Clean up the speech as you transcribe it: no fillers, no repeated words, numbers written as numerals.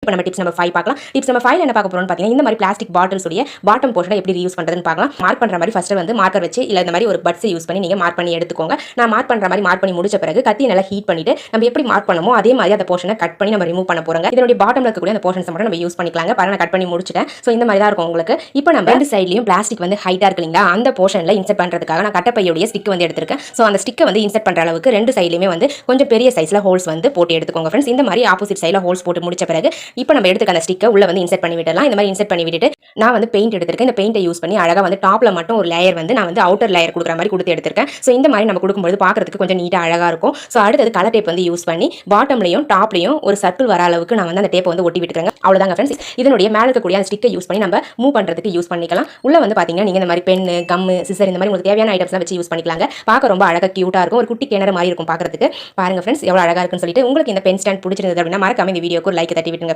இப்போ நம்ம tips number 5 பார்க்கலாம். டிப்ஸ் நம்பர் 5 என்ன பார்க்க போறோம்னு பார்த்தீங்கன்னா, இந்த மாதிரி பிளாஸ்டிக் பாட்டில்ஸ் உடைய பாட்டம் போர்ஷனை எப்படி ரீயூஸ் பண்றதுன்னு பார்க்கலாம். மார்க் பண்ற மாதிரி ஃபர்ஸ்ட் வந்து மார்க்கர் வச்சு இல்ல இந்த மாதிரி ஒரு பட்ஸ் யூஸ் பண்ணி நீங்க மார்க் பண்ணி எடுத்துக்கோங்க. நான் மார்க் பண்ற மாதிரி மார்க் பண்ணி முடிச்ச பிறகு கத்தியை நல்லா ஹீட் பண்ணிட்டு நம்ம எப்படி மார்க் பண்ணமோ அதே மாதிரி அந்த போர்ஷனை கட் பண்ணி நம்ம ரிமூவ் பண்ண போறோங்க. இதனுடைய பாட்டம்ல இருக்கக்கூடிய அந்த போர்ஷன்ஸ் மட்டும் நம்ம யூஸ் பண்ணிக்கலாங்க. பாருங்க நான் கட் பண்ணி முடிச்சிட்டேன். சோ இந்த மாதிரி தான் இருக்கும் உங்களுக்கு. இப்போ நம்ம ரெண்டு சைடுலயும் பிளாஸ்டிக் வந்து ஹைட்டா இருக்கு இல்லைங்களா, அந்த போர்ஷன்ல இன்சர்ட் பண்றதுக்காக நான் கட்டப்பையோட ஸ்டிக் வந்து எடுத்திருக்கேன். சோ அந்த ஸ்டிக்கை வந்து இன்சர்ட் பண்ற அளவுக்கு ரெண்டு சைடுலயுமே வந்து கொஞ்சம் பெரிய சைஸ்ல ஹோல்ஸ் வந்து போட்டு எடுத்துக்கோங்க ஃப்ரெண்ட்ஸ். இந்த மாதிரி ஆப்போசிட் சைடுல ஹோல்ஸ் போட்டு முடிச்ச பிறகு இப்போ நம்ம எடுத்துக்க அந்த ஸ்டிக்கை உள்ள வந்து இன்சர்ட் பண்ணி விடலாம். இந்த மாதிரி இன்சர்ட் பண்ணி விட்டுட்டு நான் வந்து பெயிண்ட் எடுத்திருக்கேன். இந்த பெயிண்டை யூஸ் பண்ணி அழகா வந்து டாப்ல மட்டும் ஒரு லேயர் வந்து நான் வந்து அவுட்டர் லேயர் கொடுக்குற மாதிரி கொடுத்து எடுத்திருக்கேன். சோ இந்த மாதிரி நம்ம கொடுக்கும்போது பார்க்கிறதுக்கு கொஞ்சம் நீட்டா அழகா இருக்கும். சோ அடுத்தது கலர் டேப் வந்து யூஸ் பண்ணி பாட்டம்லயும் டாப்லயும் ஒரு சர்க்கிள் வர அளவுக்கு நான் வந்து அந்த டேப்பை வந்து ஒட்டி விட்டுக்கிறேன். அவ்வளவுதாங்க ஃப்ரெண்ட்ஸ். இதனுடைய மேல இருக்கக்கூடிய அந்த ஸ்டிக்கை யூஸ் பண்ணி நம்ம மூவ் பண்றதுக்கு யூஸ் பண்ணிக்கலாம். உள்ள வந்து பாத்தீங்கன்னா நீங்க இந்த மாதிரி பென், கம், சிசர் இந்த மாதிரி உங்களுக்கு தேவையான ஐட்டம்ஸ்லாம் வச்சு யூஸ் பண்ணிக்கலாங்க. பார்க்க ரொம்ப அழகா கியூட்டா இருக்கும். ஒரு குட்டி கிணறு மாதிரி இருக்கும் பார்க்கிறதுக்கு. பாருங்க ஃப்ரெண்ட்ஸ் எவ்வளவு அழகா இருக்குன்னு சொல்லிட்டு உங்களுக்கு இந்த பென் ஸ்டாண்ட் பிடிச்சிருந்தது அப்படின்னா மறக்காம இந்த வீடியோக்கு ஒரு லைக் தட்டி விட்டுருங்க.